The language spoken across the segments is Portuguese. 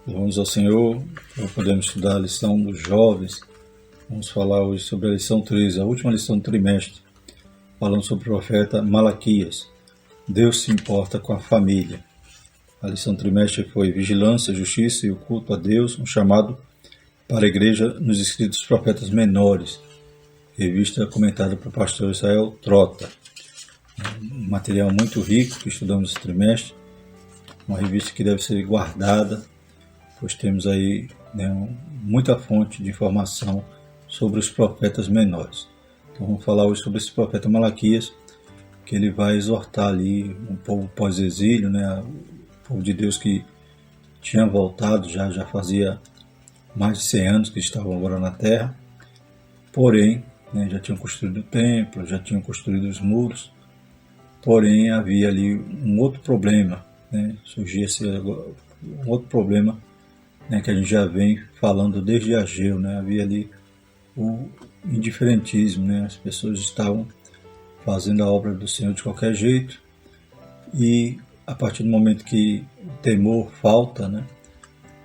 Louvamos ao Senhor, podemos estudar a lição dos jovens. Vamos falar hoje sobre a lição 13, a última lição do trimestre, falando sobre o profeta Malaquias. Deus se importa com a família. A lição do trimestre foi Vigilância, Justiça e o Culto a Deus, um chamado para a igreja nos escritos dos profetas menores, revista comentada pelo pastor Israel Trota. Um material muito rico que estudamos esse trimestre, uma revista que deve ser guardada, pois temos aí muita fonte de informação sobre os profetas menores. Então vamos falar hoje sobre esse profeta Malaquias, que ele vai exortar ali um povo pós-exílio, o povo de Deus que tinha voltado, já fazia mais de 100 anos que estavam agora na terra, porém já tinham construído o templo, já tinham construído os muros, porém havia ali um outro problema, surgia um outro problema que a gente já vem falando desde Ageu, havia ali o indiferentismo, as pessoas estavam fazendo a obra do Senhor de qualquer jeito, e a partir do momento que o temor falta,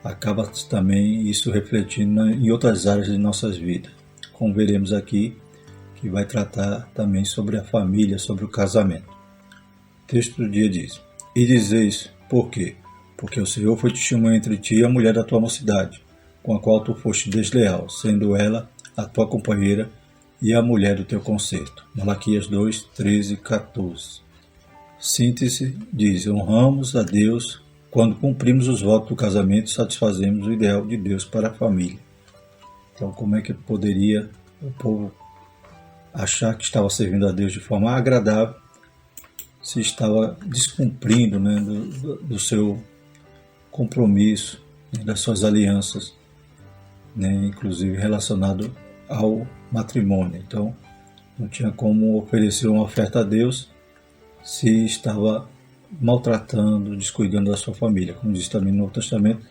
acaba também isso refletindo em outras áreas de nossas vidas, como veremos aqui, que vai tratar também sobre a família, sobre o casamento. O texto do dia diz: E dizeis, por quê? Porque o Senhor foi testemunha entre ti e a mulher da tua mocidade, com a qual tu foste desleal, sendo ela a tua companheira e a mulher do teu concerto. Malaquias 2, 13 e 14. Síntese diz: honramos a Deus quando cumprimos os votos do casamento e satisfazemos o ideal de Deus para a família. Então, como é que poderia o povo achar que estava servindo a Deus de forma agradável se estava descumprindo do seu compromisso, das suas alianças, inclusive relacionado ao matrimônio? Então, não tinha como oferecer uma oferta a Deus se estava maltratando, descuidando da sua família. Como diz também no Novo Testamento,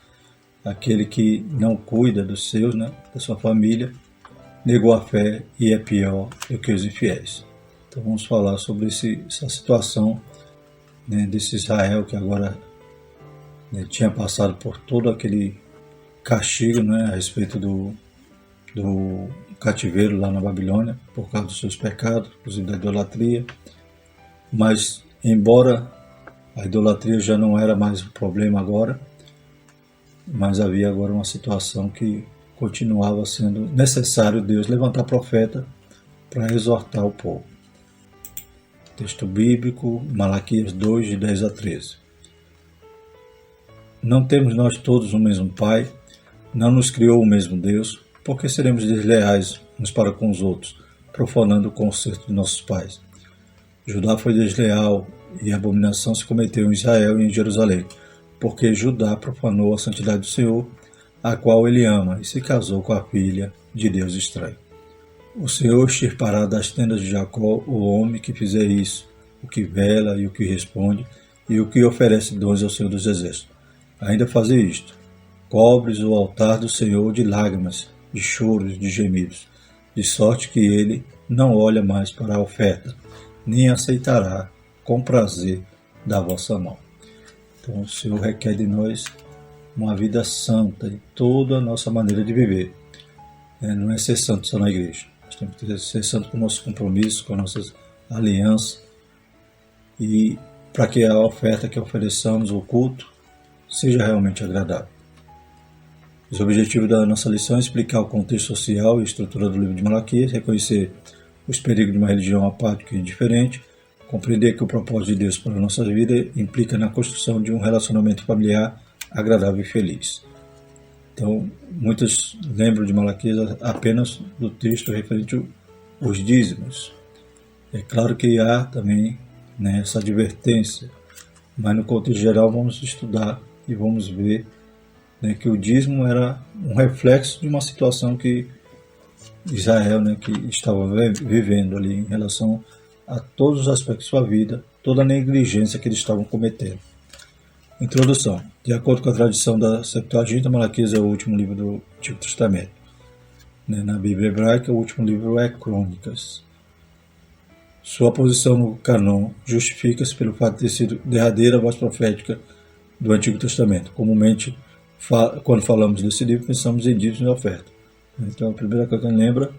aquele que não cuida dos seus, da sua família, negou a fé e é pior do que os infiéis. Então vamos falar sobre essa situação desse Israel que agora tinha passado por todo aquele castigo a respeito do cativeiro lá na Babilônia, por causa dos seus pecados, inclusive da idolatria. Mas, embora a idolatria já não era mais um problema agora, mas havia agora uma situação que continuava sendo necessário Deus levantar profeta para exortar o povo. Texto bíblico, Malaquias 2, de 10 a 13. Não temos nós todos o mesmo Pai? Não nos criou o mesmo Deus? Por que seremos desleais uns para com os outros, profanando o concerto de nossos pais? Judá foi desleal e a abominação se cometeu em Israel e em Jerusalém, porque Judá profanou a santidade do Senhor, a qual ele ama, e se casou com a filha de Deus estranho. O Senhor extirpará das tendas de Jacó o homem que fizer isso, o que vela e o que responde, e o que oferece dons ao Senhor dos Exércitos. Ainda fazer isto: cobres o altar do Senhor de lágrimas, de choros, de gemidos, de sorte que ele não olha mais para a oferta, nem aceitará com prazer da vossa mão. Então o Senhor requer de nós uma vida santa em toda a nossa maneira de viver. Não é ser santo só na igreja. Nós temos que ser santo com o nosso compromisso, com as nossas alianças, e para que a oferta que ofereçamos, o culto, seja realmente agradável. Os objetivos da nossa lição é explicar o contexto social e estrutura do livro de Malaquias, reconhecer os perigos de uma religião apática e indiferente, compreender que o propósito de Deus para a nossa vida implica na construção de um relacionamento familiar agradável e feliz. Então, muitos lembram de Malaquias apenas do texto referente aos dízimos. É claro que há também essa advertência, mas no contexto geral vamos estudar e vamos ver que o dízimo era um reflexo de uma situação que Israel que estava vivendo ali em relação a todos os aspectos de sua vida, toda a negligência que eles estavam cometendo. Introdução. De acordo com a tradição da Septuaginta, Malaquias é o último livro do Antigo Testamento. Na Bíblia hebraica, o último livro é Crônicas. Sua posição no cânon justifica-se pelo fato de ter sido derradeira voz profética do Antigo Testamento, comumente quando falamos desse livro, pensamos em dízimo e oferta. Então, a primeira coisa que a gente lembra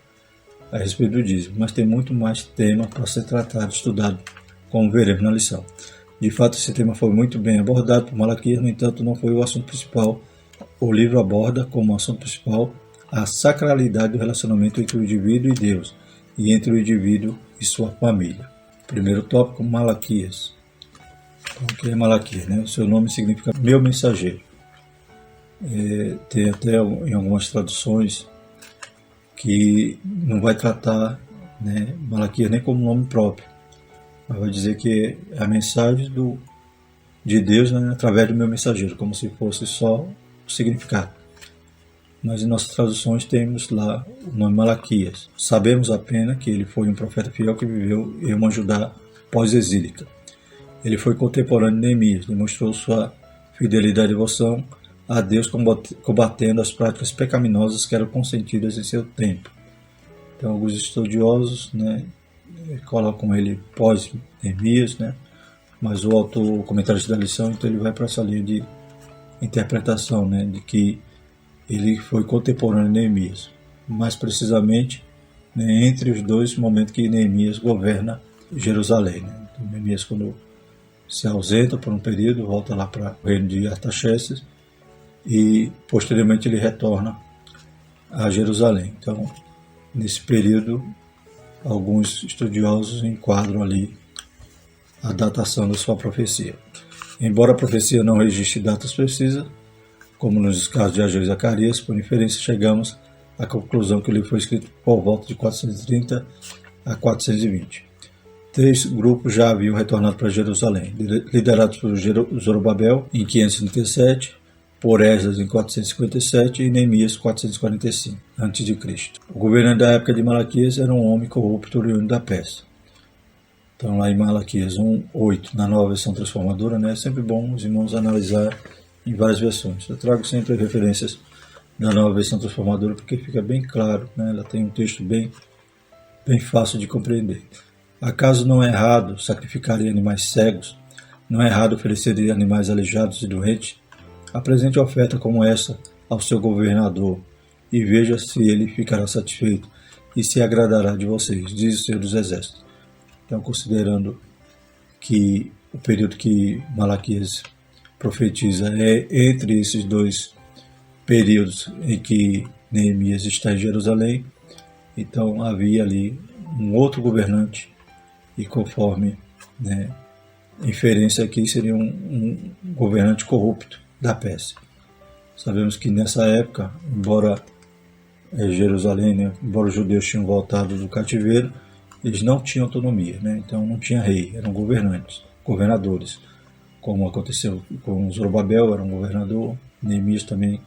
a respeito do dízimo, mas tem muito mais tema para ser tratado, estudado, como veremos na lição. De fato, esse tema foi muito bem abordado por Malaquias, no entanto, não foi o assunto principal. O livro aborda como assunto principal a sacralidade do relacionamento entre o indivíduo e Deus, e entre o indivíduo e sua família. Primeiro tópico, Malaquias. Então, o que é Malaquias? Né? O seu nome significa meu mensageiro. Tem até em algumas traduções que não vai tratar, né, Malaquias nem como nome próprio, mas vai dizer que é a mensagem de Deus, né, através do meu mensageiro, como se fosse só o significado. Mas em nossas traduções temos lá o nome Malaquias. Sabemos apenas que ele foi um profeta fiel que viveu em uma Judá pós-exílica. Ele foi contemporâneo de Neemias, demonstrou sua fidelidade e devoção a Deus, combatendo as práticas pecaminosas que eram consentidas em seu tempo. Então, alguns estudiosos, né, colocam ele pós-Neemias, né, mas o autor, o comentarista da lição, então ele vai para essa linha de interpretação, né, de que ele foi contemporâneo de Neemias. Mais precisamente, né, entre os dois momentos que Neemias governa Jerusalém. Né. Então, Neemias, quando se ausenta por um período, volta lá para o reino de Artaxerxes, e posteriormente ele retorna a Jerusalém. Então, nesse período, alguns estudiosos enquadram ali a datação da sua profecia. Embora a profecia não registre datas precisas, como nos casos de Ageu e Zacarias, por inferência chegamos à conclusão que o livro foi escrito por volta de 430 a 420. 3 grupos já haviam retornado para Jerusalém, liderados por Zorobabel em 537, por Esdras em 457 e Neemias 445 a.C. O governante da época de Malaquias era um homem corrupto oriundo da Pérsia. Então lá em Malaquias 1:8, na nova versão transformadora, né, é sempre bom os irmãos analisar em várias versões. Eu trago sempre referências da nova versão transformadora porque fica bem claro, né, ela tem um texto bem fácil de compreender. Acaso não é errado sacrificar animais cegos? Não é errado oferecer animais aleijados e doentes? Apresente oferta como essa ao seu governador e veja se ele ficará satisfeito e se agradará de vocês, diz o Senhor dos Exércitos. Então, considerando que o período que Malaquias profetiza é entre esses dois períodos em que Neemias está em Jerusalém, então havia ali um outro governante e conforme, né, inferência aqui seria um governante corrupto da Pérsia. Sabemos que nessa época, embora Jerusalém, né, embora os judeus tinham voltado do cativeiro, eles não tinham autonomia, né, então não tinha rei, eram governadores, como aconteceu com Zorobabel, era um governador, Neemias também,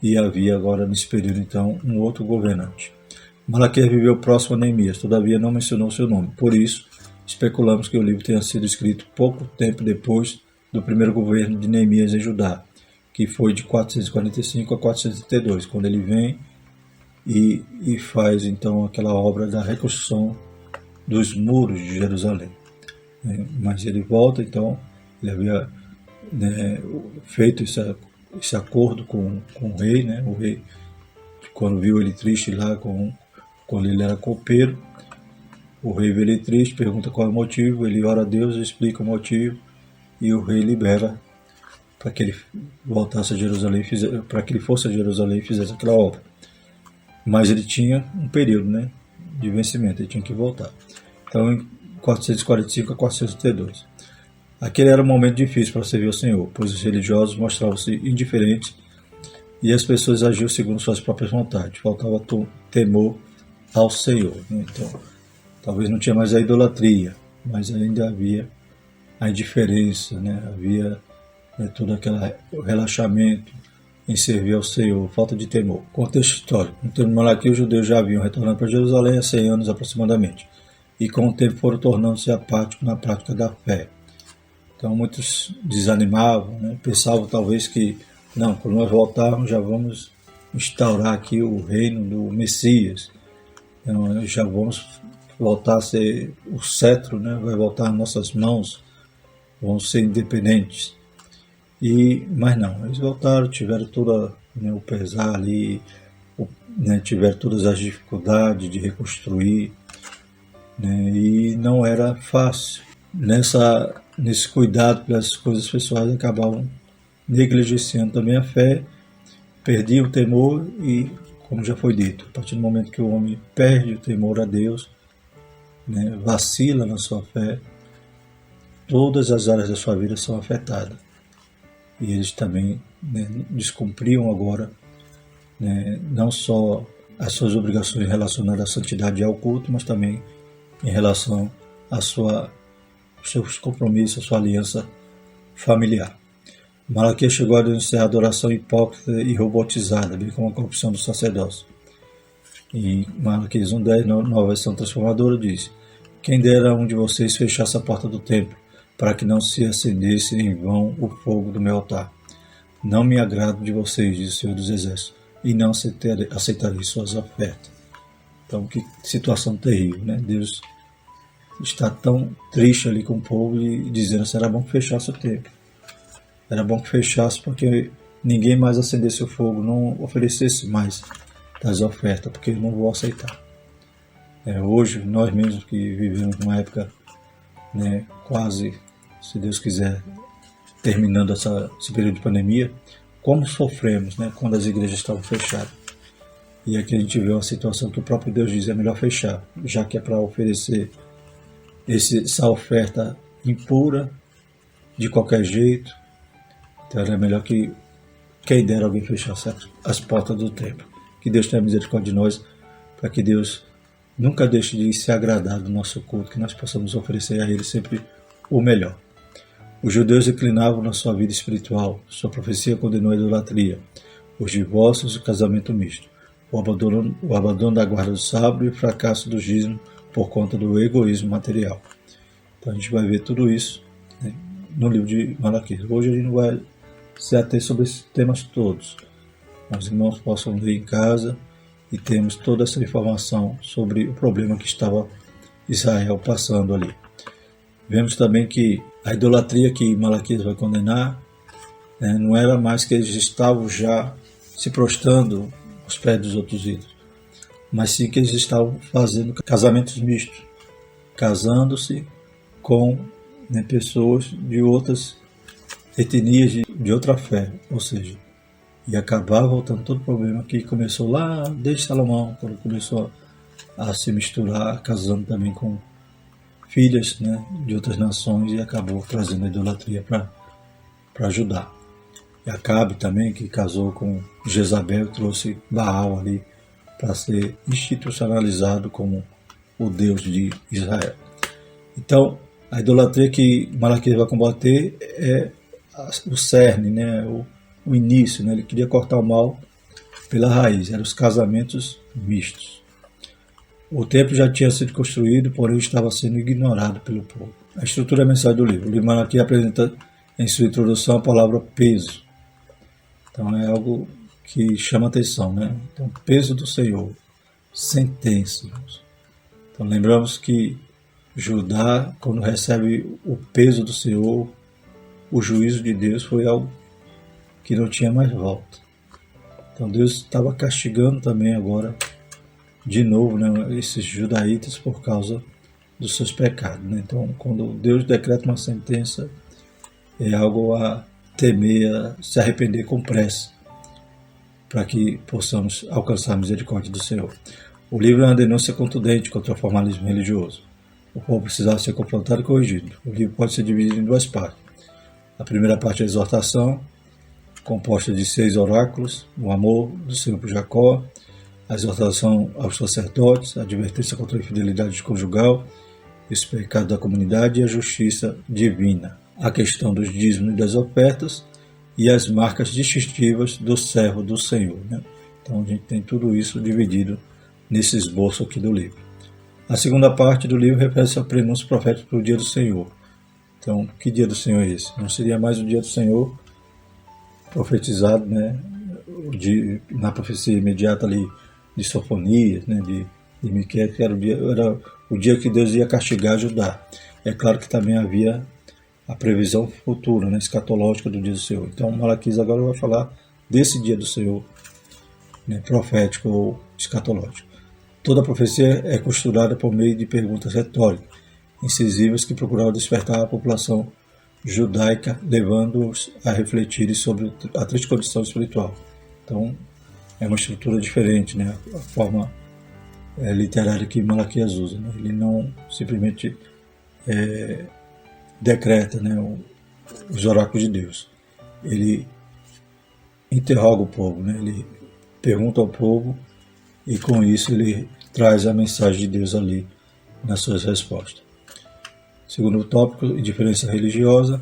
e havia agora nesse período então um outro governante. Malaquias viveu próximo a Neemias, todavia não mencionou seu nome, por isso especulamos que o livro tenha sido escrito pouco tempo depois do primeiro governo de Neemias em Judá, que foi de 445 a 432, quando ele vem e faz então aquela obra da reconstrução dos muros de Jerusalém. Mas ele volta, então, ele havia, né, feito esse acordo com o rei, né? O rei, quando viu ele triste lá, quando ele era copeiro, o rei vê ele triste, pergunta qual é o motivo, ele ora a Deus, explica o motivo, e o rei libera para que ele voltasse a Jerusalém, para que ele fosse a Jerusalém e fizesse aquela obra. Mas ele tinha um período, né, de vencimento, ele tinha que voltar. Então, em 445 a 432. Aquele era um momento difícil para servir ao Senhor, pois os religiosos mostravam-se indiferentes e as pessoas agiam segundo suas próprias vontades. Faltava temor ao Senhor. Então, talvez não tinha mais a idolatria, mas ainda havia a indiferença, né? Havia, né, todo aquele relaxamento em servir ao Senhor, falta de temor. Contexto histórico. No tempo de Malaquias, os judeus já haviam retornado para Jerusalém há 100 anos aproximadamente, e com o tempo foram tornando-se apáticos na prática da fé. Então muitos desanimavam, né? Pensavam talvez que, não, quando nós voltarmos já vamos instaurar aqui o reino do Messias, então, já vamos voltar a ser o cetro, né? Vai voltar às nossas mãos, vamos ser independentes. Mas não, eles voltaram, tiveram todo, né, o pesar ali, né, tiveram todas as dificuldades de reconstruir, né, e não era fácil. Nesse cuidado pelas coisas pessoais, acabavam negligenciando também a fé, perdiam o temor e, como já foi dito, a partir do momento que o homem perde o temor a Deus, né, vacila na sua fé, todas as áreas da sua vida são afetadas. E eles também, né, descumpriam agora, né, não só as suas obrigações relacionadas à santidade e ao culto, mas também em relação aos seus compromissos, a sua aliança familiar. Malaquias chegou a denunciar a adoração hipócrita e robotizada, bem como a corrupção do sacerdócio. Em Malaquias 1:10, nova versão transformadora, diz: quem dera um de vocês fechasse a porta do templo, para que não se acendesse em vão o fogo do meu altar. Não me agrado de vocês, diz o Senhor dos Exércitos, e não aceitarei suas ofertas. Então, que situação terrível, né? Deus está tão triste ali com o povo e dizendo que era bom que fechasse o templo. Era bom que fechasse porque ninguém mais acendesse o fogo, não oferecesse mais das ofertas, porque eu não vou aceitar. Hoje, nós mesmos que vivemos numa época, né, quase, se Deus quiser, terminando esse período de pandemia, como sofremos, né, quando as igrejas estavam fechadas. E aqui a gente vê uma situação que o próprio Deus diz: é melhor fechar, já que é para oferecer essa oferta impura, de qualquer jeito. Então é melhor que quem dera alguém fechasse as portas do templo. Que Deus tenha misericórdia de nós, para que Deus nunca deixe de se agradar do nosso culto, que nós possamos oferecer a Ele sempre o melhor. Os judeus declinavam na sua vida espiritual, sua profecia condenou a idolatria, os divórcios e o casamento misto, o abandono da guarda do sábado e o fracasso do dízimo por conta do egoísmo material. Então a gente vai ver tudo isso, né, no livro de Malaquias. Hoje a gente não vai se ater sobre esses temas todos. Os irmãos possam ler em casa e temos toda essa informação sobre o problema que estava Israel passando ali. Vemos também que a idolatria que Malaquias vai condenar, né, não era mais que eles estavam já se prostrando aos pés dos outros ídolos, mas sim que eles estavam fazendo casamentos mistos, casando-se com, né, pessoas de outras etnias, de outra fé, ou seja, e acabar voltando todo o problema que começou lá desde Salomão, quando começou a se misturar, casando também com filhas, né, de outras nações, e acabou trazendo a idolatria para Judá. E Acabe também, que casou com Jezabel, trouxe Baal ali para ser institucionalizado como o Deus de Israel. Então, a idolatria que Malaquias vai combater é o cerne, né, o início, né, ele queria cortar o mal pela raiz, eram os casamentos mistos. O templo já tinha sido construído, porém estava sendo ignorado pelo povo. A estrutura é a mensagem do livro. O livro Malaquias apresenta em sua introdução a palavra peso. Então é algo que chama atenção, né? Então, peso do Senhor, sentença. Então lembramos que Judá, quando recebe o peso do Senhor, o juízo de Deus foi algo que não tinha mais volta. Então Deus estava castigando também agora, de novo, né, esses judaítas por causa dos seus pecados. Né? Então, quando Deus decreta uma sentença, é algo a temer, a se arrepender com pressa, para que possamos alcançar a misericórdia do Senhor. O livro é uma denúncia contundente contra o formalismo religioso. O povo precisava ser confrontado e corrigido. O livro pode ser dividido em duas partes. A primeira parte é a exortação, composta de 6 oráculos: o amor do Senhor por Jacó, a exortação aos sacerdotes, a advertência contra a infidelidade conjugal, os pecados da comunidade e a justiça divina, a questão dos dízimos e das ofertas e as marcas distintivas do servo do Senhor. Né? Então a gente tem tudo isso dividido nesse esboço aqui do livro. A segunda parte do livro refere-se ao prenúncio profético para o dia do Senhor. Então, que dia do Senhor é esse? Não seria mais o dia do Senhor profetizado, né, na profecia imediata ali de Sofonias, né, de Miqueias, que era o dia que Deus ia castigar Judá. É claro que também havia a previsão futura, né, escatológica do dia do Senhor. Então Malaquias agora vai falar desse dia do Senhor, né, profético ou escatológico. Toda a profecia é costurada por meio de perguntas retóricas, incisivas, que procuravam despertar a população judaica, levando-os a refletirem sobre a triste condição espiritual. Então, é uma estrutura diferente, né? A forma literária que Malaquias usa, né? Ele não simplesmente decreta, né, os oráculos de Deus. Ele interroga o povo, né? Ele pergunta ao povo e com isso ele traz a mensagem de Deus ali nas suas respostas. Segundo tópico, diferença religiosa.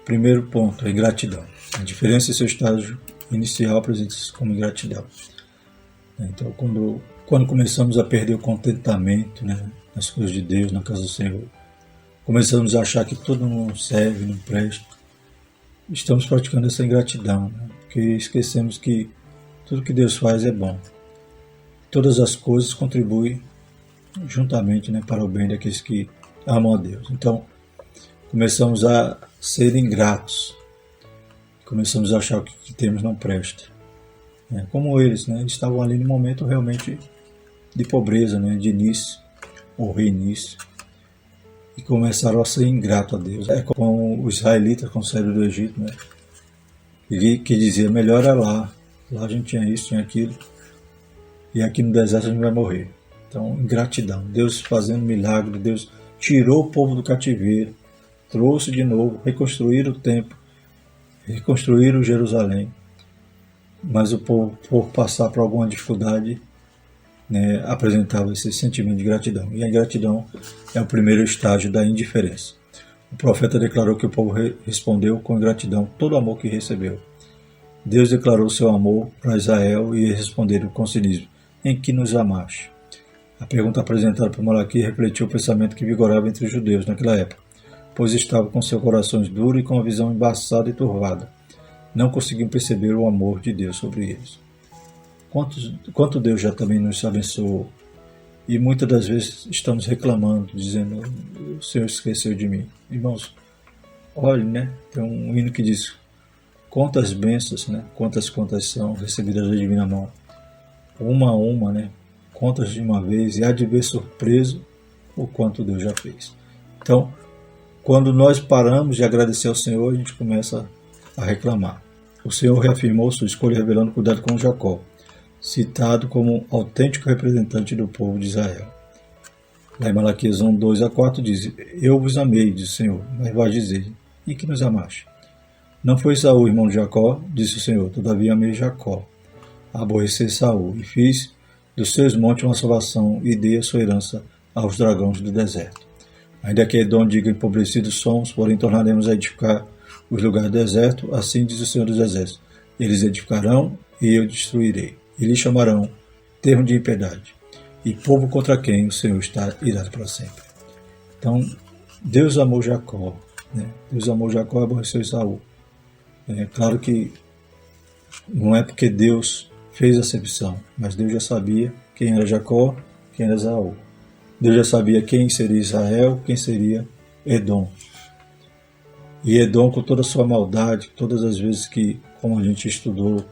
Primeiro ponto, a ingratidão. A diferença em seu estágio inicial apresenta-se como ingratidão. Então, quando começamos a perder o contentamento, né, nas coisas de Deus, na casa do Senhor, começamos a achar que tudo não serve, não presta, estamos praticando essa ingratidão, né, porque esquecemos que tudo que Deus faz é bom. Todas as coisas contribuem juntamente, né, para o bem daqueles que amam a Deus. Então, começamos a ser ingratos, começamos a achar que o que temos não presta. Como eles, né, eles estavam ali no momento realmente de pobreza, né, de início, ou reinício, e começaram a ser ingratos a Deus. É como os israelitas com o saíram do Egito, né, que dizia, melhor é lá a gente tinha isso, tinha aquilo, e aqui no deserto a gente vai morrer. Então, ingratidão, Deus fazendo milagre, Deus tirou o povo do cativeiro, trouxe de novo, reconstruíram o templo, reconstruíram Jerusalém, mas o povo, por passar por alguma dificuldade, né, apresentava esse sentimento de gratidão. E a ingratidão é o primeiro estágio da indiferença. O profeta declarou que o povo respondeu com ingratidão todo o amor que recebeu. Deus declarou seu amor para Israel e eles responderam com cinismo, em que nos amaste? A pergunta apresentada por Malaquias refletiu o pensamento que vigorava entre os judeus naquela época, pois estavam com seus corações duros e com a visão embaçada e turvada. Não conseguiam perceber o amor de Deus sobre eles. Quanto Deus já também nos abençoou, e muitas das vezes estamos reclamando, dizendo, o Senhor esqueceu de mim. Irmãos, olhe, né? Tem um hino que diz, quantas bênçãos, né? Quantas são recebidas da divina mão, uma a uma, né? Contas de uma vez, e há de ver surpreso o quanto Deus já fez. Então, quando nós paramos de agradecer ao Senhor, a gente começa a reclamar. O Senhor reafirmou sua escolha revelando cuidado com Jacó, citado como autêntico representante do povo de Israel. Lá em Malaquias 1, 2 a 4 diz, eu vos amei, diz o Senhor, mas vai dizer, e que nos amaste? Não foi Saul, irmão de Jacó, disse o Senhor, todavia amei Jacó, aborrecer Saul, e fiz dos seus montes uma salvação, e dei a sua herança aos dragões do deserto. Ainda que Edom diga empobrecidos somos, porém tornaremos a edificar os lugares do deserto, assim diz o Senhor dos Exércitos. Eles edificarão e eu destruirei. E lhe chamarão termo de impiedade, e povo contra quem o Senhor está irado para sempre. Então, Deus amou Jacó, né? Deus amou Jacó e aborreceu Saul. É claro que não é porque Deus fez acepção, mas Deus já sabia quem era Jacó, quem era Saul. Deus já sabia quem seria Israel, quem seria Edom. E Edom, com toda a sua maldade, todas as vezes que, como a gente estudou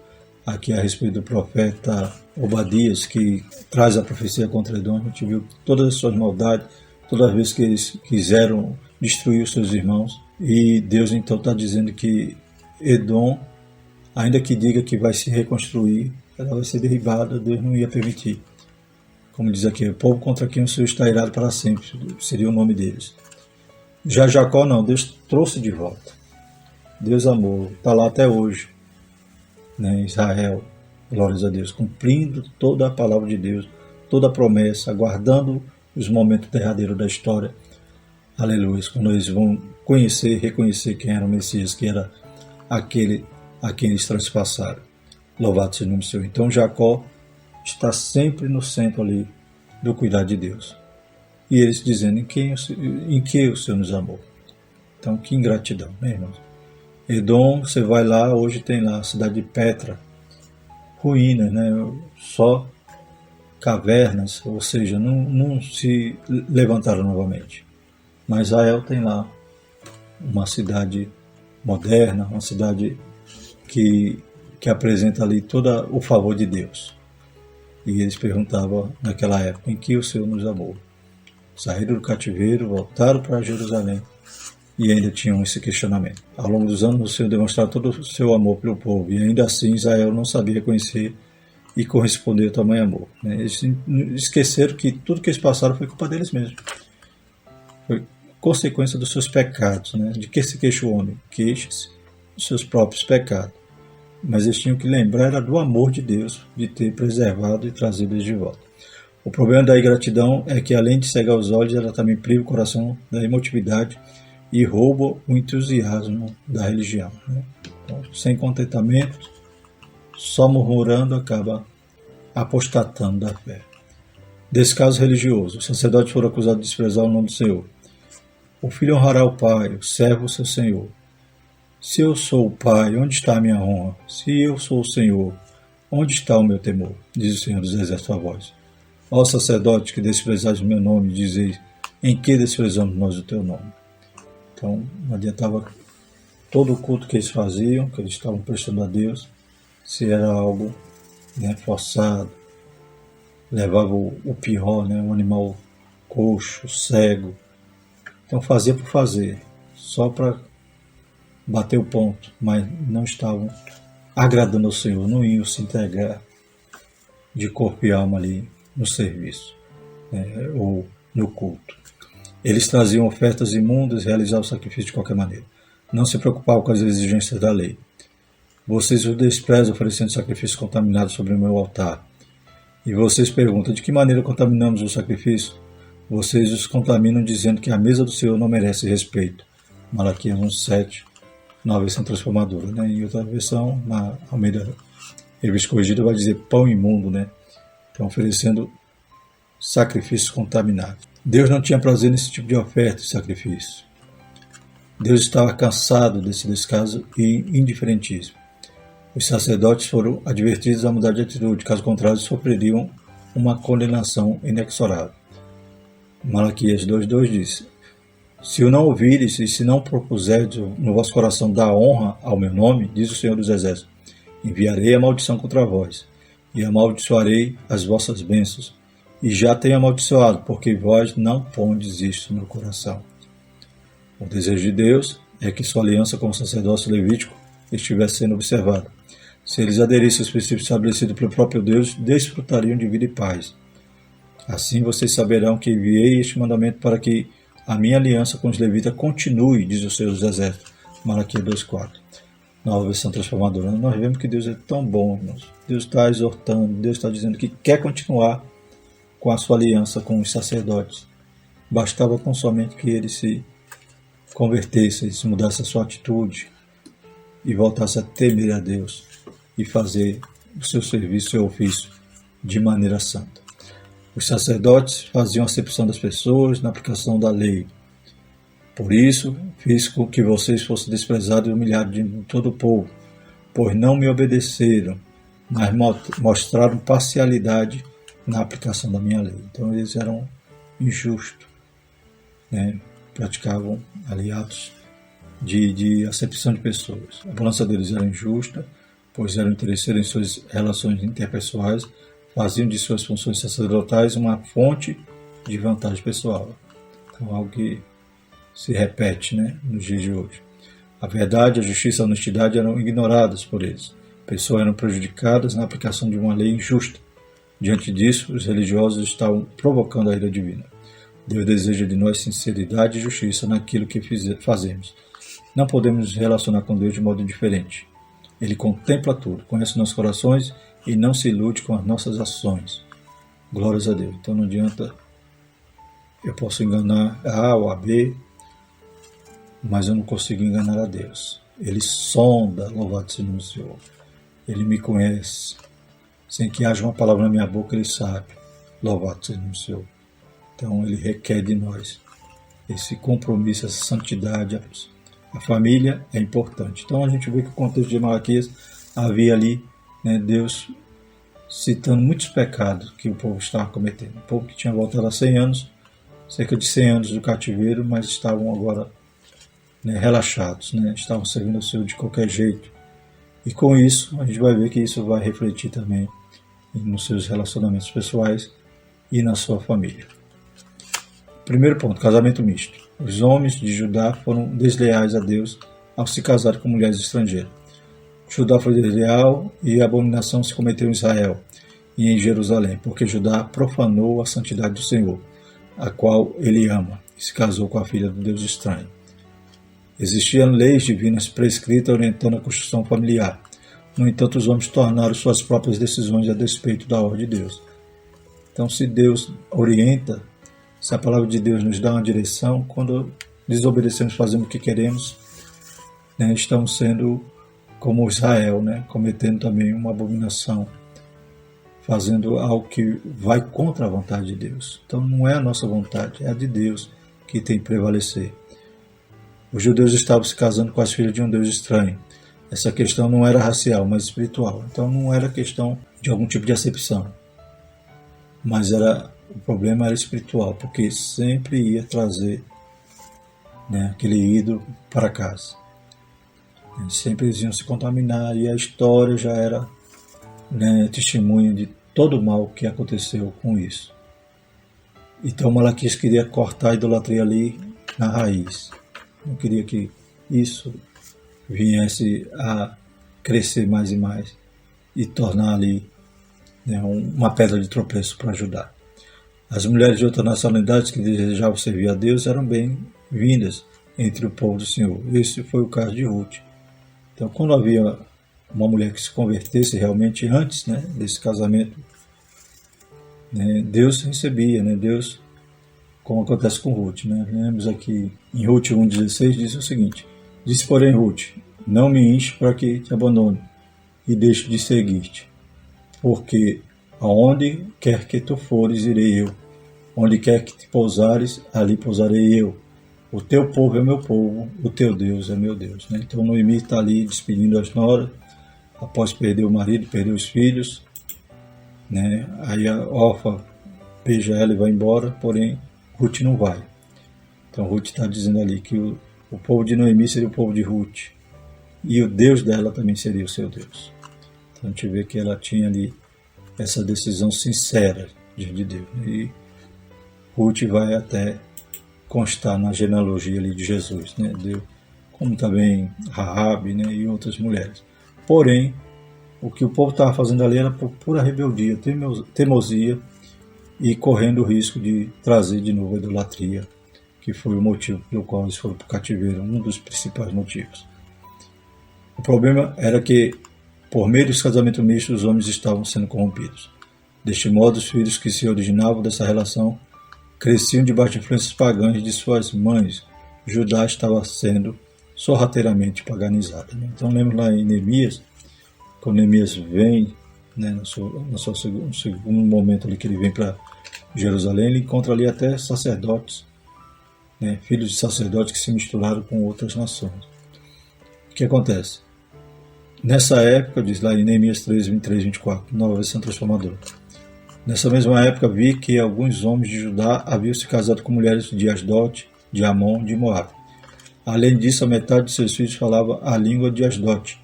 aqui a respeito do profeta Obadias, que traz a profecia contra Edom, a gente viu todas as suas maldades, todas as vezes que eles quiseram destruir os seus irmãos. E Deus então está dizendo que Edom, ainda que diga que vai se reconstruir, ela vai ser derribada, Deus não ia permitir. Como diz aqui, o povo contra quem o Senhor está irado para sempre, seria o nome deles. Já Jacó não, Deus trouxe de volta. Deus amou, está lá até hoje, né? Israel, glórias a Deus, cumprindo toda a palavra de Deus, toda a promessa, aguardando os momentos derradeiros da história. Aleluia, quando eles vão conhecer e reconhecer quem era o Messias, que era aquele a quem eles transpassaram. Louvado seja o nome do Senhor. Então Jacó está sempre no centro ali do cuidado de Deus. E eles dizendo em que o Senhor nos amou. Então que ingratidão, né, irmãos? Edom, você vai lá, hoje tem lá a cidade de Petra, ruínas, né? Só cavernas, ou seja, não se levantaram novamente. Mas Israel tem lá uma cidade moderna, uma cidade que apresenta ali todo o favor de Deus. E eles perguntavam naquela época: em que o Senhor nos amou? Saíram do cativeiro, voltaram para Jerusalém e ainda tinham esse questionamento. Ao longo dos anos, o Senhor demonstrava todo o seu amor pelo povo, e ainda assim Israel não sabia reconhecer e corresponder ao tamanho amor. Eles esqueceram que tudo que eles passaram foi culpa deles mesmos. Foi consequência dos seus pecados. De que se queixa o homem? Queixa-se dos seus próprios pecados. Mas eles tinham que lembrar era do amor de Deus, de ter preservado e trazido eles de volta. O problema da ingratidão é que, além de cegar os olhos, ela também priva o coração da emotividade e rouba o entusiasmo da religião. Então, sem contentamento, só murmurando, acaba apostatando da fé. Descaso religioso. Os sacerdotes foram acusados de desprezar o nome do Senhor. O filho honrará o pai, o servo o seu senhor. Se eu sou o pai, onde está a minha honra? Se eu sou o Senhor, onde está o meu temor? Diz o Senhor dos Exércitos a voz. Ó sacerdote que desprezais o meu nome, dizeis: em que desprezamos nós o teu nome? Então, não adiantava todo o culto que eles faziam, que eles estavam prestando a Deus, se era algo forçado, levava o pior, um animal coxo, cego. Então fazia por fazer, só para bater o ponto, mas não estavam agradando ao Senhor, não iam se entregar de corpo e alma ali no serviço, ou no culto. Eles traziam ofertas imundas e realizavam sacrifício de qualquer maneira. Não se preocupavam com as exigências da lei. Vocês o desprezam oferecendo sacrifícios contaminados sobre o meu altar. E vocês perguntam: de que maneira contaminamos o sacrifício? Vocês os contaminam dizendo que a mesa do Senhor não merece respeito. Malaquias 1:7, nova versão transformadora. Em outra versão, na Almeida Revista Corrigida, vai dizer pão imundo. Então, oferecendo sacrifícios contaminados. Deus não tinha prazer nesse tipo de oferta e sacrifício. Deus estava cansado desse descaso e indiferentismo. Os sacerdotes foram advertidos a mudar de atitude, caso contrário, sofreriam uma condenação inexorável. Malaquias 2:2 diz: se o não ouvires e se não propuserdes no vosso coração dar honra ao meu nome, diz o Senhor dos Exércitos, enviarei a maldição contra vós, e amaldiçoarei as vossas bênçãos, e já tenho amaldiçoado, porque vós não pondes isto no coração. O desejo de Deus é que sua aliança com o sacerdócio levítico estivesse sendo observada. Se eles aderissem aos princípios estabelecidos pelo próprio Deus, desfrutariam de vida e paz. Assim vocês saberão que enviei este mandamento para que a minha aliança com os levitas continue, diz o Senhor dos Exércitos. Malaquias 2:4. Nova versão transformadora. Nós vemos que Deus é tão bom, irmãos. Deus está exortando, Deus está dizendo que quer continuar com a sua aliança com os sacerdotes. Bastava tão somente que eles se convertessem, se mudassem a sua atitude e voltassem a temer a Deus e fazer o seu serviço, o seu ofício de maneira santa. Os sacerdotes faziam acepção das pessoas na aplicação da lei. Por isso, fiz com que vocês fossem desprezados e humilhados de todo o povo, pois não me obedeceram, mas mostraram parcialidade na aplicação da minha lei. Então eles eram injustos, praticavam ali atos de acepção de pessoas. A balança deles era injusta, pois eram interesseiros em suas relações interpessoais, faziam de suas funções sacerdotais uma fonte de vantagem pessoal. Então, algo que se repete nos dias de hoje. A verdade, a justiça e a honestidade eram ignoradas por eles. Pessoas eram prejudicadas na aplicação de uma lei injusta. Diante disso, os religiosos estavam provocando a ira divina. Deus deseja de nós sinceridade e justiça naquilo que fazemos. Não podemos nos relacionar com Deus de modo diferente. Ele contempla tudo, conhece nossos corações e não se ilude com as nossas ações. Glórias a Deus. Então não adianta, eu posso enganar A ou a B, mas eu não consigo enganar a Deus. Ele sonda, louvado seja o Senhor. Ele me conhece. Sem que haja uma palavra na minha boca, Ele sabe. Louvado seja o Senhor. Então Ele requer de nós esse compromisso, essa santidade. A família é importante. Então a gente vê que o contexto de Malaquias havia ali Deus citando muitos pecados que o povo estava cometendo. O povo que tinha voltado há 100 anos, cerca de 100 anos do cativeiro, mas estavam agora né, relaxados, né, estavam servindo ao Senhor de qualquer jeito. E com isso, a gente vai ver que isso vai refletir também nos seus relacionamentos pessoais e na sua família. Primeiro ponto, casamento misto. Os homens de Judá foram desleais a Deus ao se casar com mulheres estrangeiras. Judá foi desleal e a abominação se cometeu em Israel e em Jerusalém, porque Judá profanou a santidade do Senhor, a qual ele ama, e se casou com a filha do Deus estranho. Existiam leis divinas prescritas orientando a construção familiar. No entanto, os homens tornaram suas próprias decisões a despeito da ordem de Deus. Então, se Deus orienta, se a palavra de Deus nos dá uma direção, quando desobedecemos, fazemos o que queremos, né, estamos sendo como Israel, né, cometendo também uma abominação, fazendo algo que vai contra a vontade de Deus. Então não é a nossa vontade, é a de Deus que tem que prevalecer. Os judeus estavam se casando com as filhas de um Deus estranho. Essa questão não era racial, mas espiritual. Então não era questão de algum tipo de acepção, mas o problema era espiritual, porque sempre ia trazer, né, aquele ídolo para casa. Sempre eles iam se contaminar e a história já era, né, testemunha de todo o mal que aconteceu com isso. Então Malaquias queria cortar a idolatria ali na raiz. Não queria que isso viesse a crescer mais e mais e tornar ali, né, uma pedra de tropeço para ajudar. As mulheres de outras nacionalidades que desejavam servir a Deus eram bem-vindas entre o povo do Senhor. Esse foi o caso de Ruth. Então, quando havia uma mulher que se convertesse realmente antes, né, desse casamento, né, Deus recebia, né, Deus, como acontece com Ruth. Né? Lemos aqui em Ruth 1,16, diz o seguinte: disse, porém, Ruth, não me enche para que te abandone e deixe de seguir-te, porque aonde quer que tu fores, irei eu, onde quer que te pousares, ali pousarei eu. O teu povo é meu povo, o teu Deus é meu Deus. Né? Então Noemi está ali despedindo as noras, após perder o marido, perder os filhos. Né? Aí a Orfa beija ela e vai embora, porém Ruth não vai. Então Ruth está dizendo ali que o povo de Noemi seria o povo de Ruth. E o Deus dela também seria o seu Deus. Então a gente vê que ela tinha ali essa decisão sincera diante de Deus. E Ruth vai até constar na genealogia ali de Jesus, né? Deus, como também Raabe, né? E outras mulheres. Porém, o que o povo estava fazendo ali era por pura rebeldia, teimosia e correndo o risco de trazer de novo a idolatria, que foi o motivo pelo qual eles foram para o cativeiro, um dos principais motivos. O problema era que, por meio dos casamentos mistos, os homens estavam sendo corrompidos. Deste modo, os filhos que se originavam dessa relação cresciam debaixo de influências pagãs de suas mães. Judá estava sendo sorrateiramente paganizado. Então, lembro lá em Neemias, quando Neemias vem, né, no segundo momento ali que ele vem para Jerusalém, ele encontra ali até sacerdotes, né, filhos de sacerdotes que se misturaram com outras nações. O que acontece? Nessa época, diz lá em Neemias 3, 23, 24, nova versão transformadora. Nessa mesma época vi que alguns homens de Judá haviam se casado com mulheres de Asdote, de Amon, de Moabe. Além disso, a metade de seus filhos falava a língua de Asdote,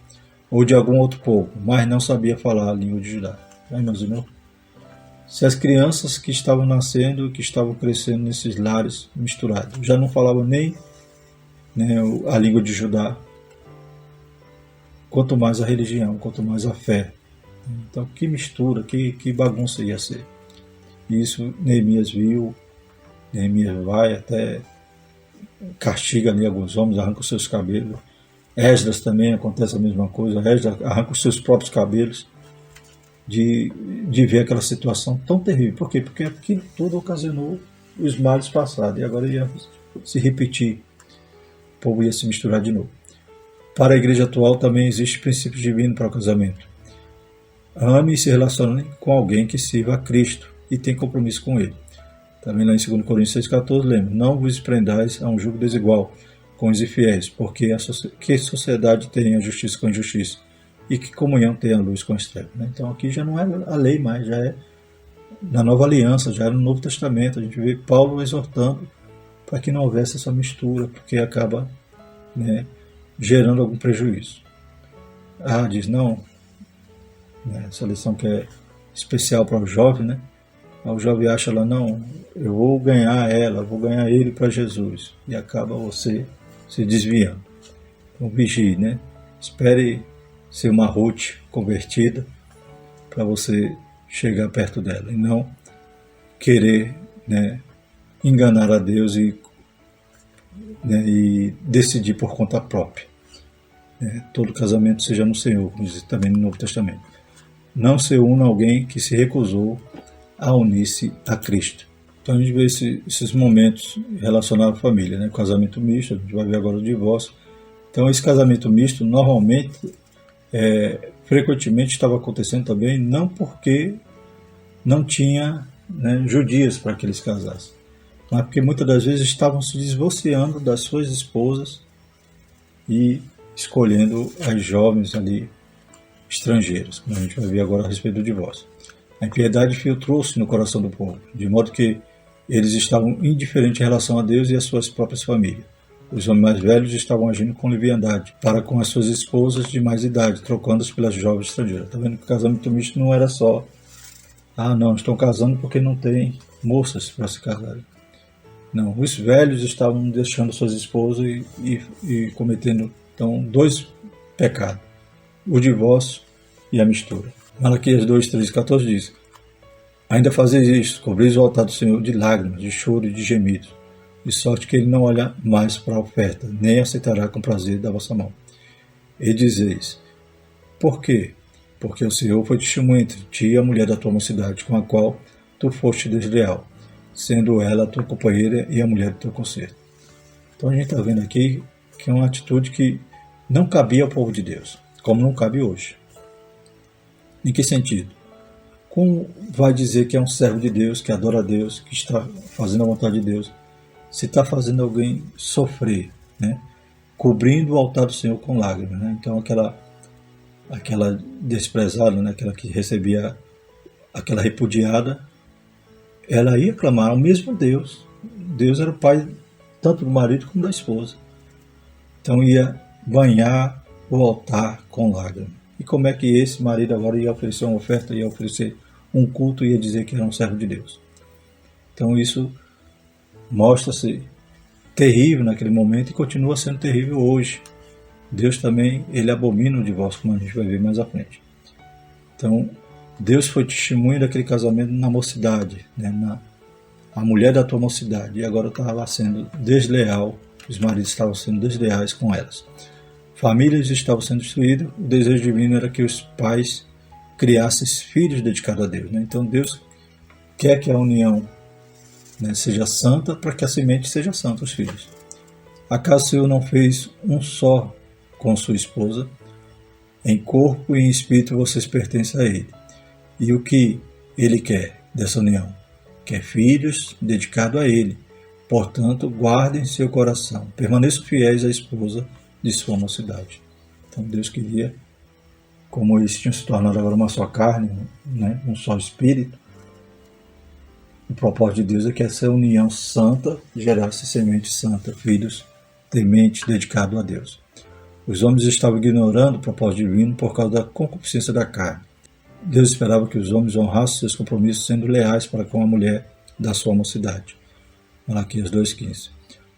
ou de algum outro povo, mas não sabia falar a língua de Judá. Já imaginou? Se as crianças que estavam nascendo, que estavam crescendo nesses lares misturados, já não falavam nem, né, a língua de Judá, quanto mais a religião, quanto mais a fé. Então, que mistura, que bagunça ia ser. E isso Neemias viu, Neemias vai até castiga ali alguns homens, arranca os seus cabelos. Esdras também acontece a mesma coisa, Esdras arranca os seus próprios cabelos de ver aquela situação tão terrível. Por quê? Porque aquilo tudo ocasionou os males passados e agora ia se repetir. O povo ia se misturar de novo. Para a igreja atual também existe princípio divino para o casamento. Ame e se relacione com alguém que sirva a Cristo e tem compromisso com Ele. Também lá em 2 Coríntios 6,14 lembra: não vos prendais a um jugo desigual com os infiéis, porque que sociedade tem a justiça com a injustiça e que comunhão tem a luz com as trevas. Então aqui já não é a lei mais, já é na Nova Aliança, já é no Novo Testamento. A gente vê Paulo exortando para que não houvesse essa mistura, porque acaba né, gerando algum prejuízo. Diz, não, né, essa lição que é especial para o jovem, né? O jovem acha lá, não, eu vou ganhar ela, vou ganhar ele para Jesus. E acaba você se desviando. Então vigie, né? Espere ser uma Ruth convertida para você chegar perto dela. E não querer, né, enganar a Deus e decidir por conta própria. Todo casamento seja no Senhor, como diz também no Novo Testamento. Não se una a alguém que se recusou a unir-se a Cristo. Então a gente vê esses momentos relacionados à família, né? Casamento misto, a gente vai ver agora o divórcio. Então esse casamento misto normalmente, frequentemente estava acontecendo também, não porque não tinha, né, judias para que eles casassem, mas porque muitas das vezes estavam se divorciando das suas esposas e escolhendo as jovens ali estrangeiras, como a gente vai ver agora a respeito do divórcio. A impiedade filtrou-se no coração do povo, de modo que eles estavam indiferentes em relação a Deus e às suas próprias famílias. Os homens mais velhos estavam agindo com leviandade para com as suas esposas de mais idade, trocando-as pelas jovens estrangeiras. Está vendo que o casamento misto não era só, não, estão casando porque não tem moças para se casarem. Não, os velhos estavam deixando suas esposas e cometendo, então, dois pecados: o divórcio e a mistura. Malaquias 2, 13 e 14 diz: ainda fazeis isto, cobris o altar do Senhor de lágrimas, de choro e de gemidos, de sorte que ele não olha mais para a oferta, nem aceitará com prazer da vossa mão. E dizeis: por quê? Porque o Senhor foi testemunha entre ti e a mulher da tua mocidade, com a qual tu foste desleal, sendo ela a tua companheira e a mulher do teu conserto. Então a gente está vendo aqui que é uma atitude que não cabia ao povo de Deus, como não cabe hoje. Em que sentido? Como vai dizer que é um servo de Deus, que adora a Deus, que está fazendo a vontade de Deus, se está fazendo alguém sofrer, né? Cobrindo o altar do Senhor com lágrimas, né? Então aquela desprezada, né? Aquela que recebia aquela repudiada, ela ia clamar ao mesmo Deus. Deus era o pai tanto do marido como da esposa. Então ia banhar o altar com lágrimas. E como é que esse marido agora ia oferecer uma oferta, ia oferecer um culto e ia dizer que era um servo de Deus? Então isso mostra-se terrível naquele momento e continua sendo terrível hoje. Deus também, ele abomina o divórcio, como a gente vai ver mais à frente. Então, Deus foi testemunha daquele casamento na mocidade, né? A mulher da tua mocidade, e agora estava sendo desleal, os maridos estavam sendo desleais com elas. Famílias estavam sendo destruídas, o desejo divino era que os pais criassem filhos dedicados a Deus, né? Então Deus quer que a união, né, seja santa, para que a semente seja santa, os filhos. Acaso o Senhor não fez um só com sua esposa? Em corpo e em espírito vocês pertencem a Ele. E o que Ele quer dessa união? Quer filhos dedicados a Ele. Portanto, guardem seu coração, permaneçam fiéis à esposa de sua mocidade. Então Deus queria, como eles tinham se tornado agora uma só carne, né, um só espírito, o propósito de Deus é que essa união santa gerasse semente santa, filhos tementes, dedicados a Deus. Os homens estavam ignorando o propósito divino por causa da concupiscência da carne. Deus esperava que os homens honrassem seus compromissos sendo leais para com a mulher da sua mocidade. Malaquias 2,15.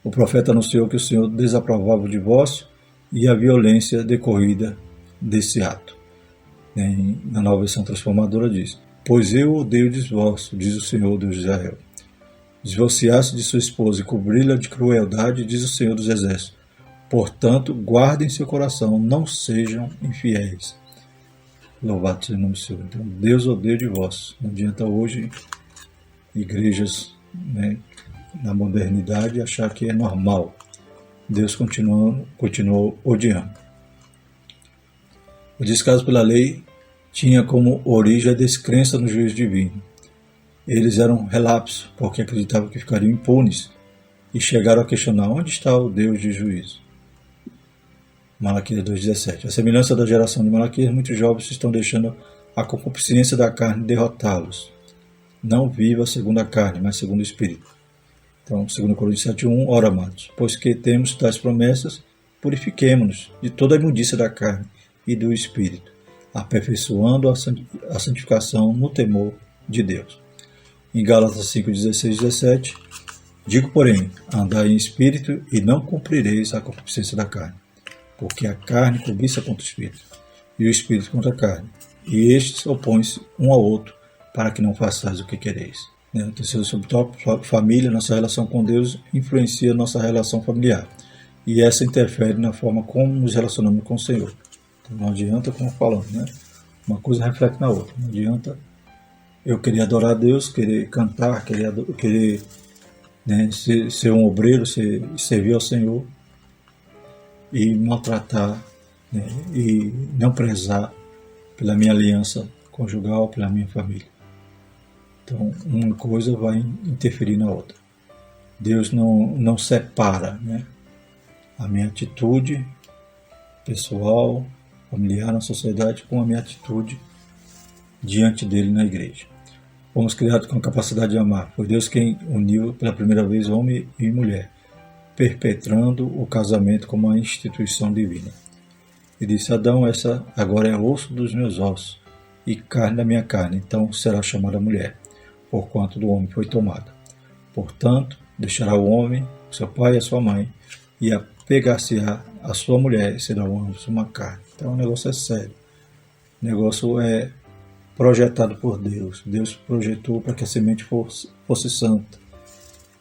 O profeta anunciou que o Senhor desaprovava o divórcio e a violência decorrida desse ato. Na Nova Versão Transformadora diz: pois eu odeio o divórcio, diz o Senhor Deus de Israel. Divorciar-se de sua esposa e cobri-la de crueldade, diz o Senhor dos Exércitos. Portanto, guardem seu coração, não sejam infiéis. Louvado seja o nome do Senhor. Então, Deus odeia o divórcio. Não adianta hoje igrejas, né, na modernidade achar que é normal. Deus continua odiando. O descaso pela lei tinha como origem a descrença no juízo divino. Eles eram relapsos, porque acreditavam que ficariam impunes, e chegaram a questionar: onde está o Deus de juízo? Malaquias 2,17. A semelhança da geração de Malaquias, muitos jovens estão deixando a concupiscência da carne derrotá-los. Não viva segundo a carne, mas segundo o Espírito. Então, 2 Coríntios 7,1. Ora, amados, pois que temos tais promessas, purifiquemo-nos de toda a imundícia da carne e do espírito, aperfeiçoando a santificação no temor de Deus. Em Gálatas 5, 16 e 17, digo, porém, andai em espírito e não cumprireis a concupiscência da carne, porque a carne cobiça contra o espírito, e o espírito contra a carne, e estes opõem-se um ao outro, para que não façais o que quereis. O terceiro subtópico, família, nossa relação com Deus influencia nossa relação familiar, e essa interfere na forma como nos relacionamos com o Senhor. Então, não adianta, como falando, né? Uma coisa reflete na outra. Não adianta eu querer adorar a Deus, querer cantar, querer né, ser um obreiro, servir ao Senhor e maltratar, né, e não prezar pela minha aliança conjugal, pela minha família. Então, uma coisa vai interferir na outra. Deus não separa, né, a minha atitude pessoal, familiar, na sociedade, com a minha atitude diante dele na igreja. Fomos criados com a capacidade de amar. Foi Deus quem uniu pela primeira vez homem e mulher, perpetrando o casamento como uma instituição divina. E disse Adão, essa agora é osso dos meus ossos e carne da minha carne, então será chamada mulher, porquanto do homem foi tomada. Portanto, deixará o homem, seu pai e a sua mãe, e apegar-se-á a sua mulher, e serão ambos uma carne. Então o negócio é sério. O negócio é projetado por Deus. Deus projetou para que a semente fosse santa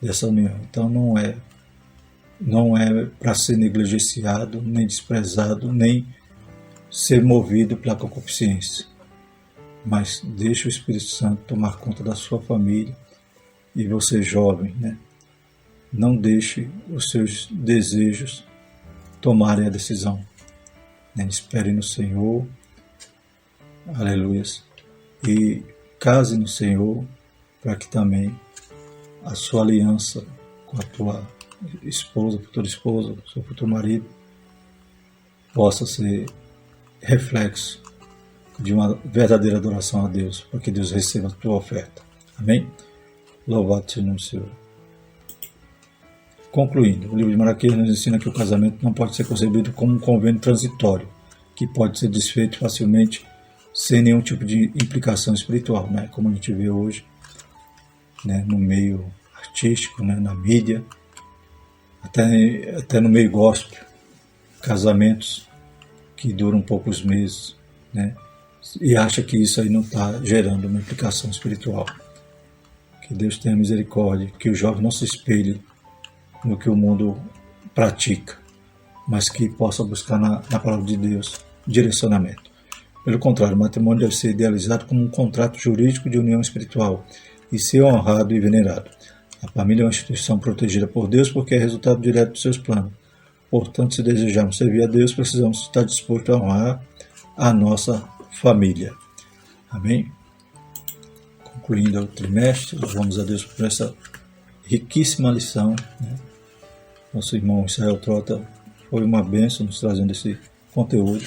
dessa união. Então não é para ser negligenciado, nem desprezado, nem ser movido pela concupiscência. Mas deixe o Espírito Santo tomar conta da sua família. E você, jovem, né? Não deixe os seus desejos tomarem a decisão. Espere no Senhor. Aleluias. E case no Senhor, para que também a sua aliança com a tua esposa, futura esposa, seu futuro marido, possa ser reflexo de uma verdadeira adoração a Deus, para que Deus receba a tua oferta. Amém? Louvado seja o nome do Senhor. Concluindo, o livro de Malaquias nos ensina que o casamento não pode ser concebido como um convênio transitório, que pode ser desfeito facilmente sem nenhum tipo de implicação espiritual, né? Como a gente vê hoje, né? No meio artístico, né? Na mídia, até no meio gospel, casamentos que duram poucos meses, né? E acha que isso aí não está gerando uma implicação espiritual. Que Deus tenha misericórdia, que o jovem não se espelhe no que o mundo pratica, mas que possa buscar na palavra de Deus direcionamento. Pelo contrário, o matrimônio deve ser idealizado como um contrato jurídico de união espiritual e ser honrado e venerado. A família é uma instituição protegida por Deus porque é resultado direto dos seus planos. Portanto, se desejarmos servir a Deus, precisamos estar dispostos a honrar a nossa família. Amém? Concluindo o trimestre, louvamos a Deus por essa riquíssima lição, né? Nosso irmão Israel Trota foi uma bênção nos trazendo esse conteúdo.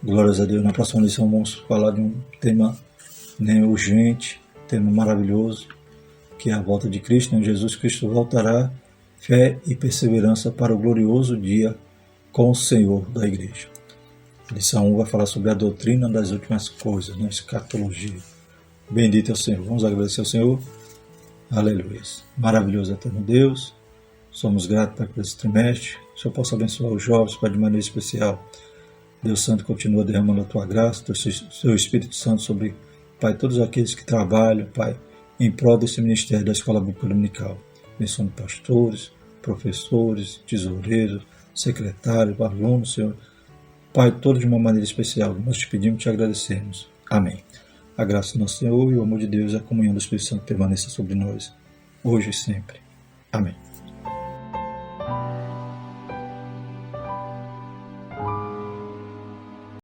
Glórias a Deus. Na próxima lição vamos falar de um tema, né, urgente, tema maravilhoso, que é a volta de Cristo, né? Jesus Cristo voltará, fé e perseverança para o glorioso dia com o Senhor da Igreja. A lição 1 vai falar sobre a doutrina das últimas coisas, né? Escatologia. Bendito é o Senhor. Vamos agradecer ao Senhor. Aleluia. Maravilhoso eterno Deus. Somos gratos por esse trimestre. O Senhor possa abençoar os jovens, Pai, de maneira especial. Deus Santo, continua derramando a Tua graça, o Seu Espírito Santo sobre, Pai, todos aqueles que trabalham, Pai, em prol desse ministério da Escola Bíblica Dominical. Abençoando pastores, professores, tesoureiros, secretários, alunos, Senhor. Pai, todos de uma maneira especial. Nós te pedimos e te agradecemos. Amém. A graça do nosso Senhor e o amor de Deus e a comunhão do Espírito Santo permaneça sobre nós, hoje e sempre. Amém.